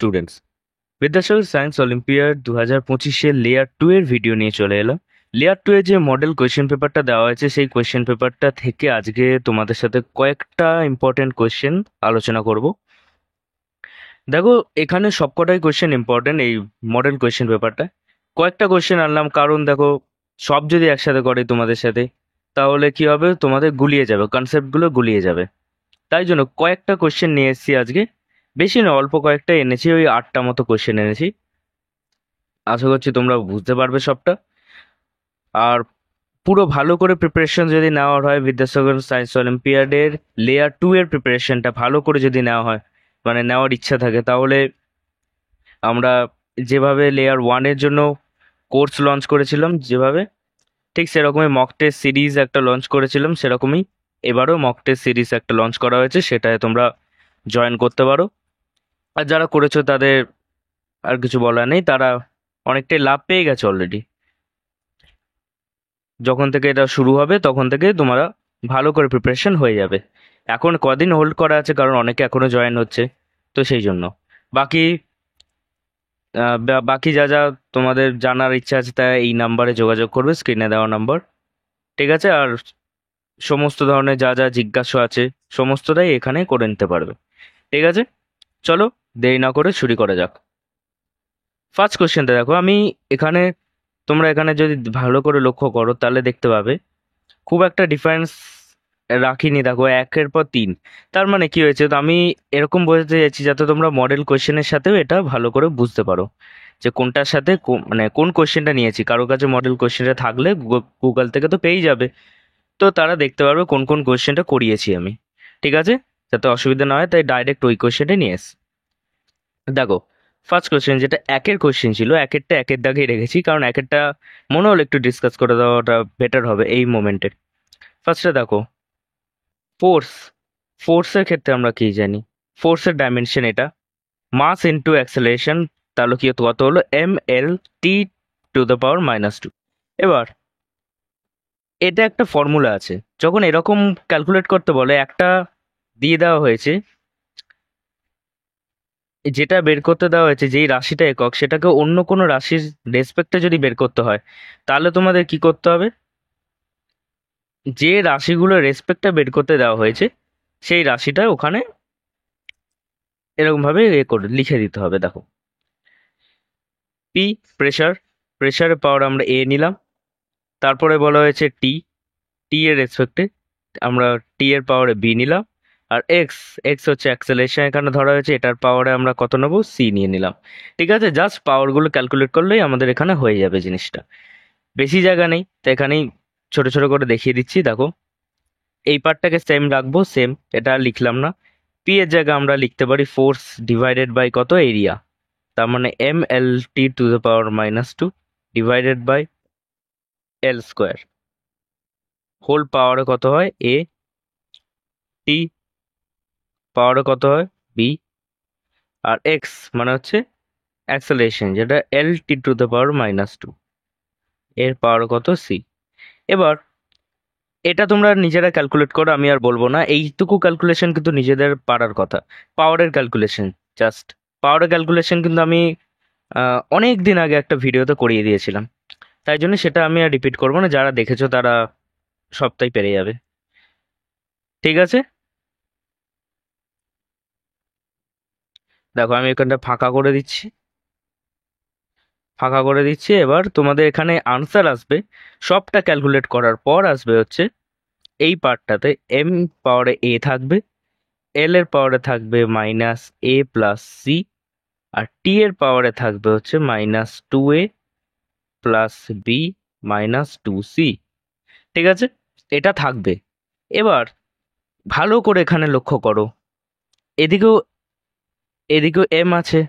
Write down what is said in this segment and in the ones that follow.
Students, Vidyasagar science olympiad 2025-এর layer 2 এর video নিয়ে চলে এলাম। লেয়ার 2 এ যে মডেল কোয়েশ্চেন পেপারটা দেওয়া হয়েছে সেই কোয়েশ্চেন পেপারটা থেকে আজকে তোমাদের সাথে কয়েকটা ইম্পর্টেন্ট কোয়েশ্চেন আলোচনা করব। দেখো, এখানে সবকটাই কোয়েশ্চেন ইম্পর্টেন্ট এই মডেল কোয়েশ্চেন পেপারটা। কয়েকটা কোয়েশ্চেন আনলাম কারণ দেখো, সব যদি একসাথে করে তোমাদের সাথে তাহলে কি হবে, তোমাদের গুলিয়ে যাবে, কনসেপ্টগুলো গুলিয়ে যাবে। তাই জন্য কয়েকটা কোয়েশ্চেন নিয়ে এসেছি আজকে। বেশি না, অল্প কয়েকটা এনেছি, ওই 8টা মতো কোয়েশ্চেন এনেছি। আশা করছি তোমরা বুঝতে পারবে সবটা। আর পুরো ভালো করে প্রিপারেশন যদি নেওয়া হয়, বিদ্যাসাগর সায়েন্স অলিম্পিয়াডের লেয়ার 2 এর প্রিপারেশনটা ভালো করে যদি নেওয়া হয়, মানে নেওয়ার ইচ্ছা থাকে, তাহলে আমরা যেভাবে লেয়ার 1 এর জন্য কোর্স লঞ্চ করেছিলাম, যেভাবে ঠিক সেরকমই মক টেস্ট সিরিজ একটা লঞ্চ করেছিলাম, সেরকমই এবারও মক টেস্ট সিরিজ একটা লঞ্চ করা হয়েছে, সেটায় তোমরা জয়েন করতে পারো। আর যারা করেছো তাদের আর কিছু বলার নেই, তারা অনেকটাই লাভ পেয়ে গেছে অলরেডি। যখন থেকে এটা শুরু হবে তখন থেকে তোমরা ভালো করে প্রিপারেশন হয়ে যাবে। এখন কদিন হোল্ড করা আছে কারণ অনেকে এখনো জয়েন হচ্ছে, তো সেই জন্য বাকি বাকি যা যা তোমাদের জানার ইচ্ছা আছে তা এই নাম্বারে যোগাযোগ করবে, স্ক্রিনে দেওয়া নাম্বার। ঠিক আছে? আর সমস্ত ধরনের যা যা জিজ্ঞাসা আছে সমস্তটাই এখানে করে নিতে পারবে। ঠিক আছে, চলো দেরি না করে শুরু করা যাক। ফার্স্ট কোশ্চেনটা দেখো, আমি এখানে, তোমরা এখানে যদি ভালো করে লক্ষ্য করো তাহলে দেখতে পাবে খুব একটা ডিফারেন্স রাখিনি। দেখো, 1-এর পর 3, তার মানে কি হয়েছে, তো আমি এরকম বোঝাতে চাইছি যাতে তোমরা মডেল কোশ্চেনের সাথেও এটা ভালো করে বুঝতে পারো যে কোনটার সাথে মানে কোন কোশ্চেনটা নিয়েছি। কারো কাছে মডেল কোশ্চেনটা থাকলে গুগল থেকে তো পেয়েই যাবে, তো তারা দেখতে পারবে কোন কোন কোশ্চেনটা করিয়েছি আমি। ঠিক আছে, যাতে অসুবিধা না হয়, তাই ডাইরেক্ট ওই কোশ্চেনটা নিয়ে এস। দেখো, ফার্স্ট কোশ্চেন যেটা 1-এর কোশ্চেন ছিল, 1-এরটা 1-এর দাগেই রেখেছি কারণ 1-এরটা মনে হলো একটু ডিসকাস করে দেওয়াটা বেটার হবে এই মোমেন্টে। ফার্স্টে দেখো, ফোর্স। ফোর্সের ক্ষেত্রে আমরা কি জানি, ফোর্সের ডাইমেনশন এটা মাস ইন্টু অ্যাক্সেলারেশন, তাহলে কি কত হলো, mL/T⁻²। এবার এটা একটা ফর্মুলা আছে, যখন এরকম ক্যালকুলেট করতে বলে একটা দিয়ে দেওয়া হয়েছে, যেটা বের করতে দেওয়া হয়েছে যেই রাশিটা একক, সেটাকে অন্য কোনো রাশির রেসপেক্টে যদি বের করতে হয়, তাহলে তোমাদের কি করতে হবে, যে রাশিগুলো রেসপেক্টটা বের করতে দেওয়া হয়েছে সেই রাশিটা ওখানে এরকম ভাবে করে লিখে দিতে হবে। দেখো, পি প্রেশার, প্রেশারের পাওয়ার আমরা এ নিলাম। তারপরে বলা হয়েছে টি, টি এর রেসপেক্টে আমরা টি এর পাওয়ারে বি নিলাম। আর এক্স, এক্স হচ্ছে অ্যাক্সেলারেশন এখানে ধরা হয়েছে, এটার পাওয়ারে আমরা কত নেবো, সি নিয়ে নিলাম। ঠিক আছে, জাস্ট পাওয়ারগুলো ক্যালকুলেট করলেই আমাদের এখানে হয়ে যাবে জিনিসটা। বেশি জায়গা নেই, তো এখানেই ছোট ছোট করে দেখিয়ে দিচ্ছি। দেখো, এই পার্টটাকে সেম রাখবো, সেম, এটা আর লিখলাম না। পি এর জায়গায় আমরা লিখতে পারি ফোর্স ডিভাইডেড বাই কত, এরিয়া, তার মানে mL/T⁻² divided by L²। Whole পাওয়ারে কত হয়, এ, টি পাওয়ারে কত হয়, বি, আর এক্স মানে হচ্ছে অ্যাক্সেলারেশন, যেটা L/T⁻², এর পাওয়ার কত, সি। এবার এটা তোমরা নিজেরা ক্যালকুলেট করো, আমি আর বলবো না, এইটুকু ক্যালকুলেশন কিন্তু নিজেদের পারার কথা। পাওয়ারের ক্যালকুলেশন, জাস্ট পাওয়ারের ক্যালকুলেশন কিন্তু আমি অনেক দিন আগে একটা ভিডিওতে করিয়ে দিয়েছিলাম, তাই জন্য সেটা আমি আর রিপিট করবো না, যারা দেখেছো তারা সবটাই পেরে যাবে। ঠিক আছে, দেখো আমি এখানটা ফাঁকা করে দিচ্ছি, ফাঁকা করে দিচ্ছি। এবার তোমাদের এখানে আনসার আসবে, সবটা ক্যালকুলেট করার পর আসবে হচ্ছে এই পার্টটাতে এম পাওয়ারে এ থাকবে, এল এর পাওয়ারে থাকবে -a+c, আর টি এর পাওয়ারে থাকবে হচ্ছে -2a+b-2c। ঠিক আছে, এটা থাকবে। এবার ভালো করে এখানে লক্ষ্য করো, এদিকেও, এদিকেও এম আছে,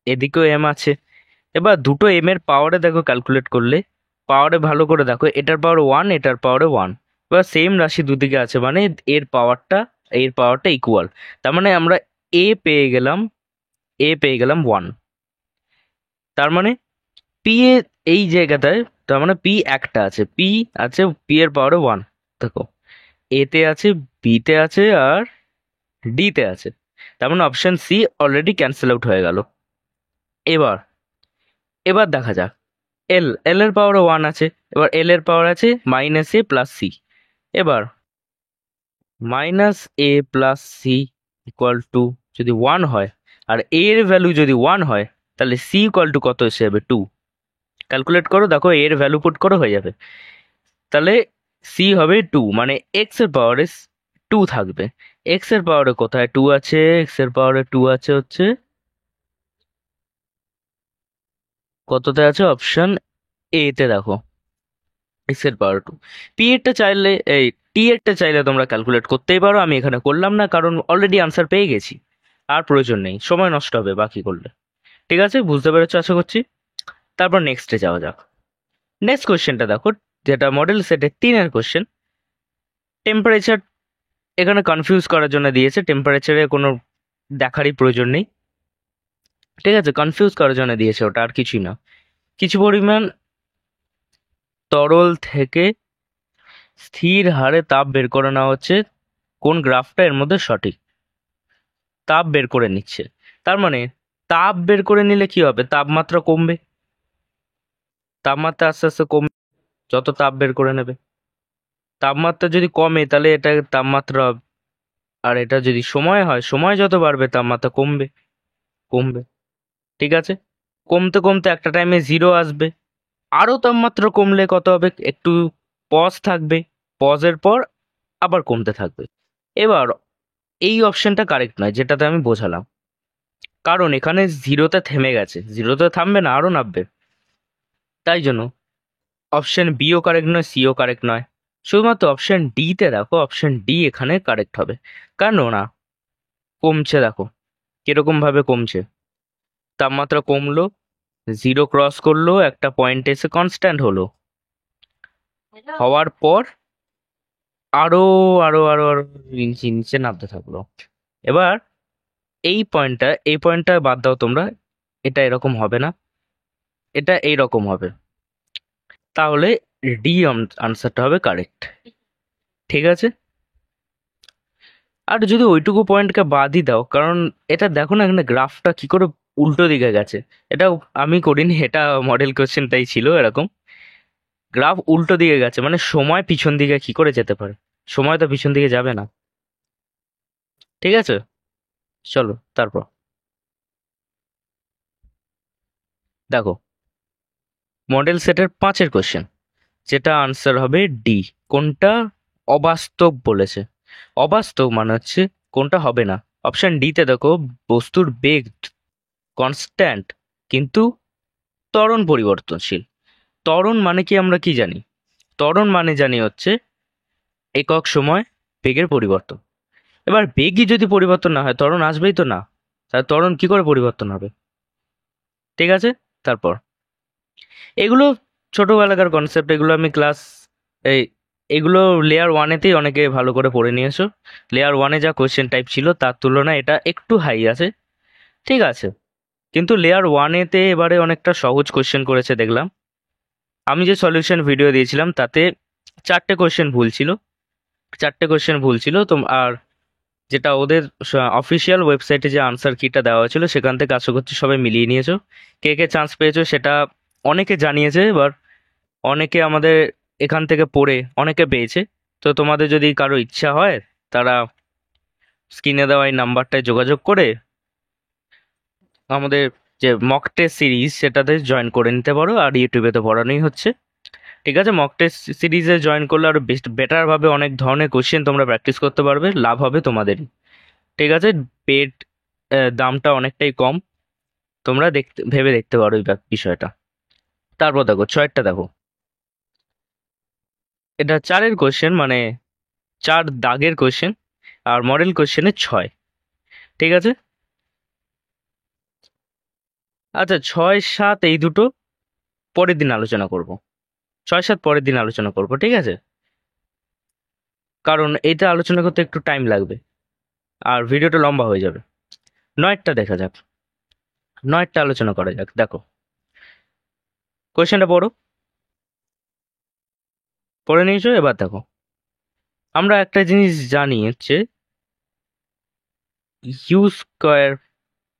এদিকেও এম আছে। এবার দুটো এম এর পাওয়ারে দেখো ক্যালকুলেট করলে, পাওয়ারে ভালো করে দেখো, এটার পাওয়ার 1, এটার পাওয়ারে 1। এবার সেম রাশি দুদিকে আছে মানে এর পাওয়ারটা ইকুয়াল, তার মানে আমরা এ পেয়ে গেলাম, এ পেয়ে গেলাম 1। তার মানে পি এ এই জায়গাটায়, তার মানে পি একটা আছে, পি আছে, পি এর পাওয়ারে 1। দেখো, এতে আছে, বিতে আছে, আর ডিতে আছে। তার মানে option C already cancel out হয়ে গেল। এবার এবার দেখা যাক এল এর পাওয়ারও 1 আছে, এবার এল এর পাওয়ার আছে মাইনাস এ প্লাস সি। এবার minus A plus C equal to যদি 1 হয় আর এর ভ্যালু যদি 1 হয়, তাহলে সি ইকুয়াল টু কত এসে যাবে? 2। ক্যালকুলেট করো, দেখো এর ভ্যালু পুট করো, হয়ে যাবে। তাহলে সি হবে 2, মানে এক্স এর পাওয়ারে 2 থাকবে। এক্স এর পাওয়ারে কোথায় 2 আছে? এক্স এর পাওয়ারে 2 আছে হচ্ছে কততে আছে? অপশন এ তে দেখো, এক্স এর পাওয়ার 2। পি এরটা চাইলে, এই টি এরটা চাইলে তোমরা ক্যালকুলেট করতেই পারো, আমি এখানে করলাম না কারণ অলরেডি আনসার পেয়ে গেছি, আর প্রয়োজন নেই, সময় নষ্ট হবে বাকি করলে। ঠিক আছে, বুঝতে পেরেছো আশা করছি। তারপর নেক্সটে যাওয়া যাক। নেক্সট কোশ্চেনটা দেখো, যেটা মডেল সেটের 3-এর কোশ্চেন। টেম্পারেচার এখানে কনফিউজ করার জন্য দিয়েছে, টেম্পারেচারে কোনো দেখারই প্রয়োজন নেই। ঠিক আছে, কনফিউজ করার জন্য দিয়েছে, ওটা আর কিছুই না। কিছু পরিমাণ তরল থেকে স্থির হারে তাপ বের করে নেওয়া হচ্ছে, কোন গ্রাফটা এর মধ্যে সঠিক? তাপ বের করে নিচ্ছে, তার মানে তাপ বের করে নিলে কি হবে? তাপমাত্রা কমবে, তাপমাত্রা আস্তে আস্তে কমবে যত তাপ বের করে নেবে। তাপমাত্রা যদি কমে তাহলে এটা তাপমাত্রা, আর এটা যদি সময় হয়, সময় যত বাড়বে তাপমাত্রা কমবে, কমবে। ঠিক আছে, কমতে কমতে একটা টাইমে জিরো আসবে, আরো তাপমাত্রা কমলে কত হবে? একটু পজ থাকবে, পজের পর আবার কমতে থাকবে। এবার এই অপশনটা কারেক্ট নয়, যেটাতে আমি বোঝালাম, কারণ এখানে জিরোতে থেমে গেছে, জিরোতে থামবে না, আরো নামবে। তাই জন্য অপশন বিও কারেক্ট নয়, সিও কারেক্ট নয়। শুধুমাত্র অপশন ডি তে দেখো, অপশন ডি এখানে কারেক্ট হবে। কেন না? কমছে, দেখো কিরকম ভাবে কমছে। তাপমাত্রা কমলো, জিরো ক্রস করলো, একটা পয়েন্ট এসে কনস্ট্যান্ট হলো, হওয়ার পর আরো আরো আরো আরো নিচে নিচে নামতে থাকলো। এবার এই পয়েন্টটা বাদ দাও তোমরা, এটা এরকম হবে না, এটা এইরকম হবে। তাহলে ডি আনসারটা হবে কারেক্ট। ঠিক আছে, আর যদি ওইটুকু পয়েন্টকে বাদই দাও, কারণ এটা দেখো না এখানে গ্রাফটা কি করে উল্টো দিকে গেছে। এটা আমি করিনি, এটা মডেল কোশ্চেনটাই ছিল এরকম। গ্রাফ উল্টো দিকে গেছে, মানে সময় পিছন দিকে কি করে যেতে পারে? সময় তো পিছন দিকে যাবে না। ঠিক আছে, চলো তারপর দেখো মডেল সেটের 5-এর কোশ্চেন, যেটা আনসার হবে ডি। কোনটা অবাস্তব বলেছে? অবাস্তব মানে হচ্ছে কোনটা হবে না। অপশন ডি তে দেখো, বস্তুর বেগ কনস্ট্যান্ট কিন্তু ত্বরণ পরিবর্তনশীল। ত্বরণ মানে কি আমরা কি জানি? ত্বরণ মানে জানি হচ্ছে একক সময় বেগের পরিবর্তন। এবার বেগই যদি পরিবর্তন না হয়, ত্বরণ আসবেই তো না, তাহলে ত্বরণ কি করে পরিবর্তন হবে? ঠিক আছে, তারপর এগুলো ছোটবেলাকার কনসেপ্ট, এগুলো আমি ক্লাস এই এগুলো লেয়ার ওয়ানেতেই অনেকে ভালো করে পড়ে নিয়েছো। লেয়ার ওয়ানে যা কোয়েশ্চেন টাইপ ছিল তার তুলনায় এটা একটু হাই আছে। ঠিক আছে, কিন্তু লেয়ার ওয়ানেতে এবারে অনেকটা সহজ কোয়েশ্চেন করেছে দেখলাম। আমি যে সলিউশন ভিডিও দিয়েছিলাম তাতে 4টে কোয়েশ্চেন ভুল ছিল, 4টে কোয়েশ্চেন ভুল ছিল তো। আর যেটা ওদের অফিসিয়াল ওয়েবসাইটে যে আনসার কিটা দেওয়া হয়েছিল সেখান থেকে আশা করছি সবাই মিলিয়ে নিয়েছো। কে কে চান্স পেয়েছো সেটা অনেকে জানিয়েছে, এবার অনেকে আমাদের এখান থেকে পড়ে অনেকে পেয়েছে। তো তোমাদের যদি কারো ইচ্ছা হয়, তারা স্ক্রিনে দেওয়া এই নাম্বারটায় যোগাযোগ করে আমাদের যে মক টেস্ট সিরিজ সেটাতে জয়েন করে নিতে পারো, আর ইউটিউবে তো পড়ানোই হচ্ছে। ঠিক আছে, মক টেস্ট সিরিজে জয়েন করলে আরো বেটার ভাবে অনেক ধরনের কোশ্চেন তোমরা প্র্যাকটিস করতে পারবে, লাভ হবে তোমাদেরই। ঠিক আছে, পেড দামটা অনেকটাই কম, তোমরা ভেবে দেখতে পারো এই বিষয়টা। তারপর দেখো 6টা দেখো, এটা 4-এর কোশ্চেন, মানে 4 দাগের কোশ্চেন, আর মডেল কোশ্চেনে 6। ঠিক আছে, আচ্ছা 6-7 এই দুটো পরের দিন আলোচনা করব, 6-7 পরের দিন আলোচনা করব। ঠিক আছে, কারণ এইটা আলোচনা করতে একটু টাইম লাগবে আর ভিডিওটা লম্বা হয়ে যাবে। 9টা দেখা যাক, 9টা আলোচনা করা যাক। দেখো কোশ্চেনটা পড়ো, পড়ে নিয়েছো? এবার দেখো, আমরা একটা জিনিস জানি হচ্ছে you square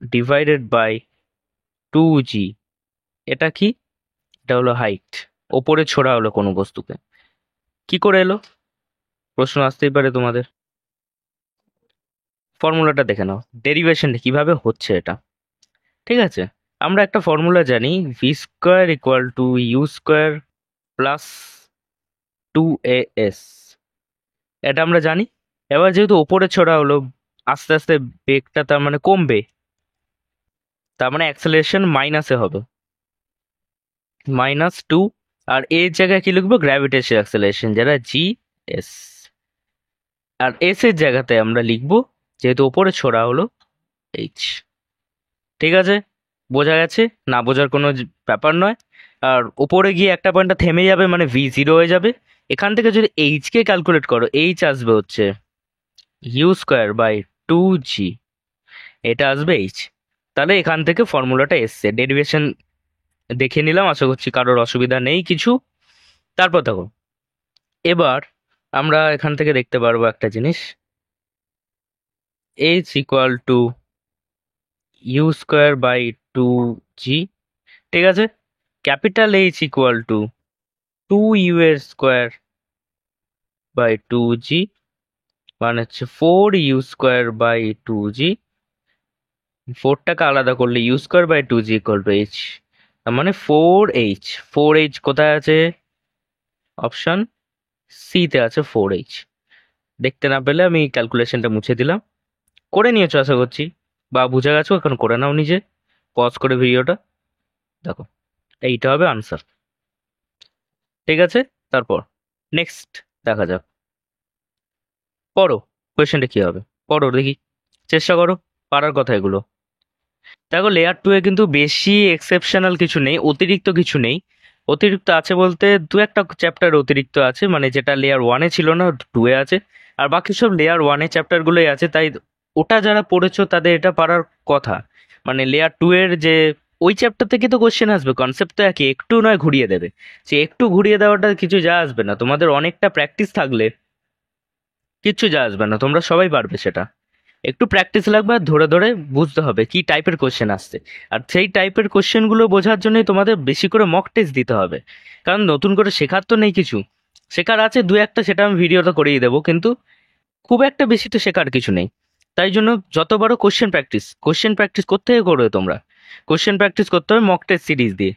divided by 2g, এটা কি? এটা হলো হাইট, ওপরে ছোড়া হলো কোনো বস্তুকে। কি করে এলো? প্রশ্ন আসতেই পারে তোমাদের। ফর্মুলাটা দেখে নাও, ডেরিভেশনটা কিভাবে হচ্ছে এটা। ঠিক আছে, আমরা একটা ফর্মুলা জানি, V square equal to U square plus 2as, এটা আমরা জানি। এবার যেহেতু ওপরে ছড়া হলো, আস্তে আস্তে বেগটা তার মানে কমবে, তার মানে অ্যাক্সেলারেশন মাইনাসে হবে, -2। আর এর জায়গায় কি লিখবো? গ্র্যাভিটেশন অ্যাক্সেলারেশন, যেটা gs। আর এস এর জায়গাতে আমরা লিখবো, যেহেতু ওপরে ছোড়া হলো, h। ঠিক আছে, বোঝা গেছে? না বোঝার কোনো ব্যাপার নয়। আর ওপরে গিয়ে একটা পয়েন্টটা থেমে যাবে, মানে v0 হয়ে যাবে। এখান থেকে যদি এইচ কে ক্যালকুলেট করো, এইচ আসবে হচ্ছে ইউ স্কোয়ার বাই 2g, এটা আসবে এইচ। তাহলে এখান থেকে ফর্মুলাটা এসছে, ডেরিভেশন দেখে নিলাম, আশা করছি কারোর অসুবিধা নেই কিছু। তারপর দেখো, এবার আমরা এখান থেকে দেখতে পারবো একটা জিনিস, H equal to U square by 2g। ঠিক আছে, capital H equal two 2u এর স্কোয়ার বাই 2g, মানে হচ্ছে 4u স্কোয়ার বাই 2g। 4টাকে আলাদা করলে U square by 2g equal to H, তার মানে 4h। 4h কোথায় আছে? অপশন সি তে আছে 4h। দেখতে না পেলে আমি ক্যালকুলেশনটা মুছে দিলাম। করে নিয়েছো আশা করছি, বা বুঝে গেছো, এখন করে নাও নিজে, পজ করে ভিডিওটা দেখো। এইটা হবে আনসার। ঠিক আছে, তারপর নেক্সট দেখা যাক। পড়ো, কোয়েশ্চেনটা কি হবে পড়ো দেখি, চেষ্টা করো, পারার কথা এগুলো। দেখো, লেয়ার 2 এ কিন্তু বেশি এক্সেপশনাল কিছু নেই, অতিরিক্ত কিছু নেই। অতিরিক্ত আছে বলতে দু একটা চ্যাপ্টার অতিরিক্ত আছে, মানে যেটা লেয়ার 1-এ ছিল না, 2 এ আছে। আর বাকি সব লেয়ার 1-এ চ্যাপ্টারগুলোই আছে, তাই ওটা যারা পড়েছো তাদের এটা পারার কথা। মানে লেয়ার 2 এর যে ওই চ্যাপ্টার থেকে তো কোশ্চেন আসবে, কনসেপ্ট তো একই, একটু নয় ঘুরিয়ে দেবে। সে একটু ঘুরিয়ে দেওয়াটা কিছু যা আসবে না, তোমাদের অনেকটা প্র্যাকটিস থাকলে কিচ্ছু যা আসবে না, তোমরা সবাই পারবে সেটা। একটু প্র্যাকটিস লাগবে, আর ধরে ধরে বুঝতে হবে কি টাইপের কোশ্চেন আসছে। আর সেই টাইপের কোশ্চেনগুলো বোঝার জন্যই তোমাদের বেশি করে মক টেস্ট দিতে হবে। কারণ নতুন করে শেখার তো নেই কিছু, শেখার আছে দু একটা, সেটা আমি ভিডিওতে করিয়ে দেবো, কিন্তু খুব একটা বেশি তো শেখার কিছু নেই। তাই জন্য যত বড় কোশ্চেন প্র্যাকটিস করতে করবে তোমরা, কোশ্চেন প্র্যাকটিস করতে হবে মক টেস্ট সিরিজ দিয়ে।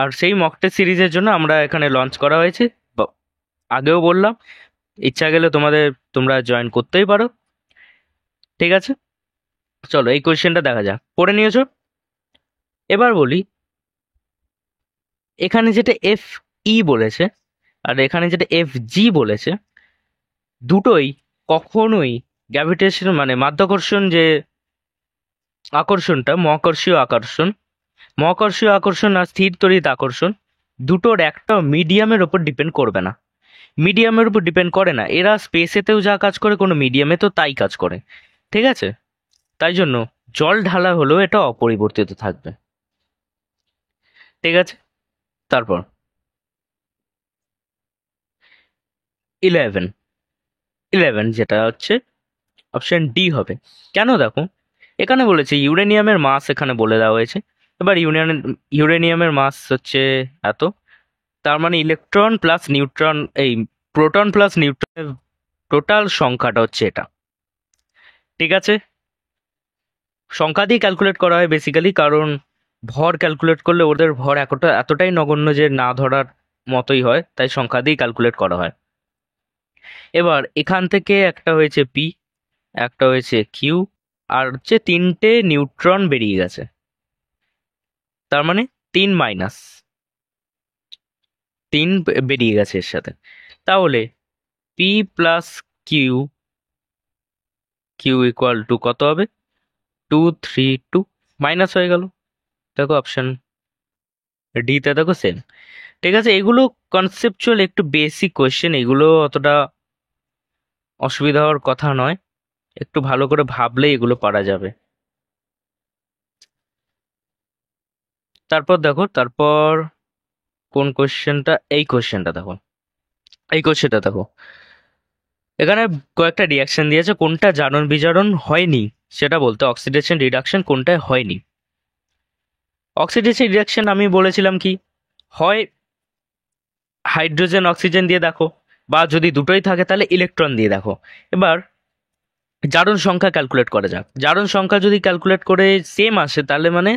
আর সেই মক টেস্ট সিরিজের জন্য আমরা এখানে লঞ্চ করা হয়েছে, আগেও বললাম, ইচ্ছা গেলে তোমরা জয়েন করতেই পারো। ঠিক আছে, চলো এই কোয়েশ্চেনটা দেখা যাক, পড়ে নিয়েছো? এবার বলি, এখানে যেটা এফ ই বলেছে আর এখানে যেটা এফ জি বলেছে, দুটোই কখনোই গ্র্যাভিটেশন মানে মাধ্যাকর্ষণ, যে আকর্ষণটা, মহাকর্ষীয় আকর্ষণ আর স্থির তড়িৎ আকর্ষণ, দুটোর একটা মিডিয়ামের ওপর ডিপেন্ড করবে না। মিডিয়ামের উপর ডিপেন্ড করে না, এরা স্পেসেতেও যা কাজ করে কোনো মিডিয়ামে তো তাই কাজ করে। ঠিক আছে, তাই জন্য জল ঢালা হলেও এটা অপরিবর্তিত থাকবে। ঠিক আছে, তারপর 11, 11 যেটা হচ্ছে অপশন ডি হবে। কেন? দেখো, এখানে বলেছে ইউরেনিয়ামের মাস, এখানে বলে দেওয়া হয়েছে। এবার ইউরেনিয়ামের মাস হচ্ছে এত, তার মানে ইলেকট্রন প্লাস নিউট্রন, এই প্রোটন প্লাস নিউট্রনের টোটাল সংখ্যাটা হচ্ছে এটা। ঠিক আছে, সংখ্যা দিয়ে ক্যালকুলেট করা হয় বেসিক্যালি, কারণ ভর ক্যালকুলেট করলে ওদের ভর এতটাই নগণ্য যে না ধরার মতোই হয়, তাই সংখ্যা দিয়ে ক্যালকুলেট করা হয়। এবার এখান থেকে একটা হয়েছে পি, একটা হয়েছে কিউ, আর হচ্ছে তিনটে নিউট্রন বেরিয়ে গেছে, তার মানে 3 -3 বেরিয়ে গেছে এর সাথে। তাহলে P plus Q, Q equal to কত হবে? 2 3 2, মাইনাস হয়ে গেল। দেখো অপশন ডিতে দেখো সেম। ঠিক আছে, এগুলো কনসেপচুয়াল একটু বেসিক কোয়েশ্চেন, এগুলো অতটা অসুবিধা হওয়ার কথা নয়, একটু ভালো করে ভাবলেই এগুলো পারা যাবে। তারপর দেখো, তারপর কোন কোয়েশ্চেনটা, এই কোয়েশ্চেনটা দেখো, এই কোয়েশ্চেনটা দেখো, এখানে কয়েকটা রিয়াকশন দিয়েছে, কোনটা জারণ বিজারণ হয়নি সেটা বলতে, অক্সিডেশন রিডাকশন কোনটায় হয়নি। অক্সিডেশন রিডাকশন আমি বলেছিলাম কি, হয় হাইড্রোজেন অক্সিজেন দিয়ে দেখো, বা যদি দুটোই থাকে তাহলে ইলেকট্রন দিয়ে দেখো। এবার জারণ সংখ্যা ক্যালকুলেট করা যাক। জারণ সংখ্যা যদি ক্যালকুলেট করে সেম আসে তাহলে মানে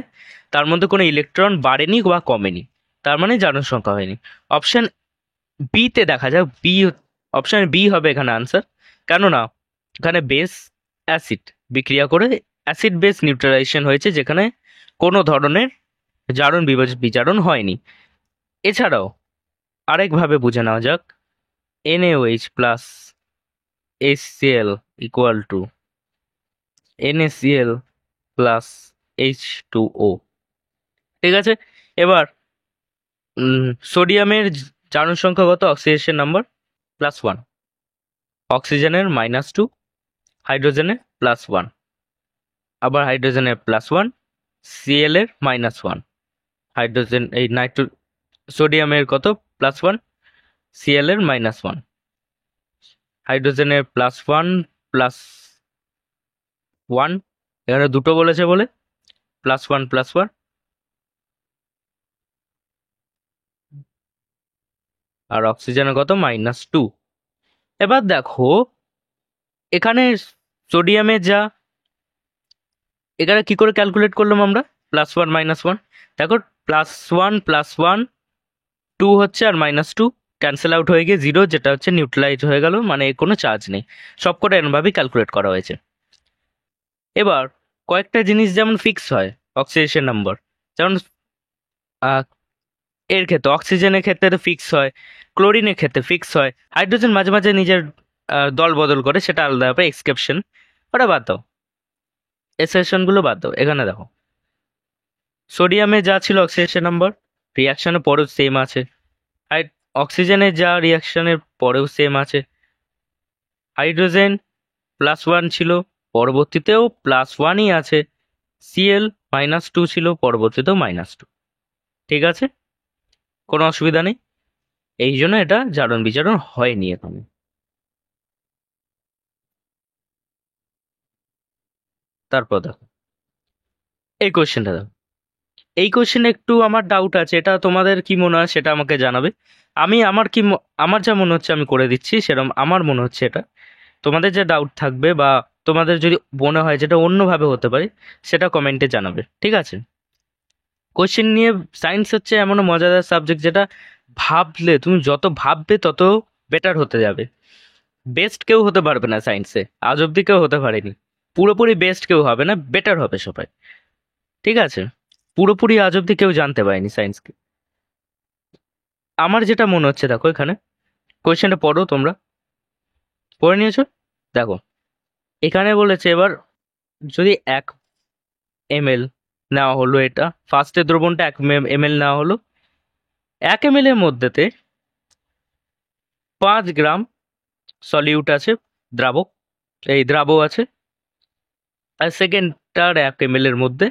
তার মধ্যে কোনো ইলেকট্রন বাড়েনি বা কমেনি, তার মানে জারণ সংখ্যা হয়নি। অপশন বিতে দেখা যাক, অপশন বি হবে এখানে আনসার। কেননা এখানে বেস অ্যাসিড বিক্রিয়া করে অ্যাসিড বেস নিউট্রালাইজেশন হয়েছে, যেখানে কোনো ধরনের জারণ বিজারণ হয়নি। এছাড়াও আরেকভাবে বুঝে নেওয়া যাক, NaOH plus HCl equal to NaCl plus H2O। ঠিক আছে, এবার সোডিয়ামের জারণ সংখ্যা কত, অক্সিডেশন নাম্বার +1, অক্সিজেনের -2, হাইড্রোজেনের +1, আবার হাইড্রোজেনের +1, Cl এর -1, হাইড্রোজেন এই সোডিয়ামের কত +1, Cl এর -1, হাইড্রোজেনের +1 +1, এখানে দুটো বলেছে বলে +1 +1, আর অক্সিজেনের কত -2। এবার দেখো এখানে সোডিয়ামের যা, এখানে কি করে ক্যালকুলেট করলাম আমরা, +1 -1, দেখো +1 +1 2 হচ্ছে, আর -2 ক্যান্সেল আউট হয়ে গিয়ে 0, যেটা হচ্ছে নিউট্রালাইজ হয়ে গেল, মানে এর কোনো চার্জ নেই। সবকটা এরমভাবেই ক্যালকুলেট করা হয়েছে। এবার কয়েকটা জিনিস যেমন ফিক্স হয় অক্সিডেশন নাম্বার, যেমন আহ, এর ক্ষেত্রে অক্সিজেনের ক্ষেত্রে তো ফিক্স হয়, ক্লোরিনের ক্ষেত্রে ফিক্স হয়, হাইড্রোজেন মাঝে মাঝে নিজের দল বদল করে, সেটা আলাদা ব্যাপার, এক্সেপশন। ওটা বাদ দাও, এক্সেপশনগুলো বাদ দাও। এখানে দেখো সোডিয়ামে যা ছিল অক্সিডেশন নাম্বার, রিয়াকশনের পরেও সেম আছে। অক্সিজেনের যা রিয়াকশনের পরেও সেম আছে। হাইড্রোজেন +1 ছিল, পরবর্তীতেও +1ই আছে। Cl -2 ছিল, পরবর্তীতেও -2। ঠিক আছে, কোনো অসুবিধা নেই, এই জন্য এটা জারণ বিজারণ হয়নি এখানে। তারপর দেখো এই কোশ্চেনটা দেখো, এই কোশ্চেনে একটু আমার ডাউট আছে, এটা তোমাদের কি মনে হয় সেটা আমাকে জানাবে। আমি আমার যা মনে হচ্ছে আমি করে দিচ্ছি, সেরকম আমার মনে হচ্ছে এটা। তোমাদের যে ডাউট থাকবে বা তোমাদের যদি মনে হয় যেটা অন্যভাবে হতে পারে, সেটা কমেন্টে জানাবে, ঠিক আছে। কোশ্চেন নিয়ে, সায়েন্স হচ্ছে এমন মজাদার সাবজেক্ট যেটা ভাবলে, তুমি যত ভাববে তত বেটার হতে যাবে। বেস্ট কেউ হতে পারবে না সায়েন্সে, আজ অব্দি কেউ হতে পারেনি। পুরোপুরি বেস্ট কেউ হবে না, বেটার হবে সবাই, ঠিক আছে। পুরোপুরি আজ অব্দি কেউ জানতে পারেনি সায়েন্সকে। আমার যেটা মনে হচ্ছে, দেখো এখানে কোয়েশ্চেনটা পড়ো তোমরা, পড়ে নিয়েছো? দেখো এখানে বলেছে, এবার যদি 1 ml নেওয়া হলো, এটা ফার্স্টের দ্রবণটা 1 ml নেওয়া হলো, 1 ml এর মধ্যেতে 5 গ্রাম সলিউট আছে, দ্রাবক, এই দ্রাবক আছে। আর সেকেন্ডটার 1 ml এর মধ্যে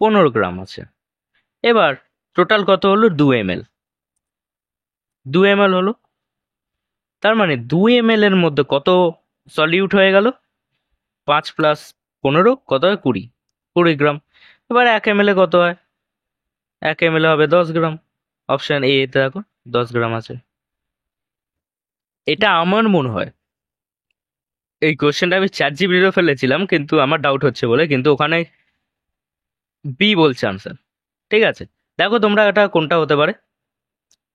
15 গ্রাম আছে। এবার টোটাল কত হলো, 2 ml, 2 ml হলো। তার মানে 2 ml এর মধ্যে কত সলিউট হয়ে গেল, 5 + 15 কত হয়, 20, 20 গ্রাম। এবার 1 ml এ কত হয়, 1 ml হবে 10 গ্রাম। অপশন এ তে দেখো 10 গ্রাম আছে। এটা আমার মনে হয়, এই কোশ্চেনটা আমি চ্যাট জিপিটিতে ফেলেছিলাম কিন্তু আমার ডাউট হচ্ছে বলে, কিন্তু ওখানে বি বলছে আনসার। ঠিক আছে, দেখো তোমরা এটা কোনটা হতে পারে,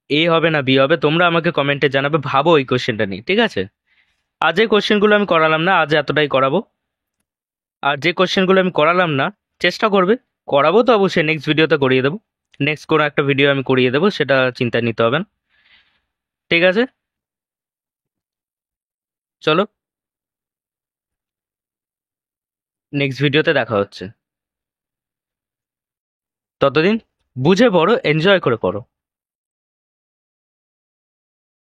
এ হবে না বি হবে, তোমরা আমাকে কমেন্টে জানাবে, ভাবো এই কোশ্চেনটা নিয়ে, ঠিক আছে। আজ এই কোশ্চেনগুলো আমি করালাম না, আজ এতটাই করাবো। আর যে কোশ্চেনগুলো আমি করালাম না, চেষ্টা করবে, করাবো তো অবশ্যই, নেক্সট ভিডিওতে করিয়ে দেবো। নেক্সট কোনো একটা ভিডিও আমি করিয়ে দেবো, সেটা চিন্তা নিতে হবে না, ঠিক আছে। চলো, নেক্সট ভিডিওতে দেখা হচ্ছে। ততদিন বুঝে পড়ো, এনজয় করে পড়ো।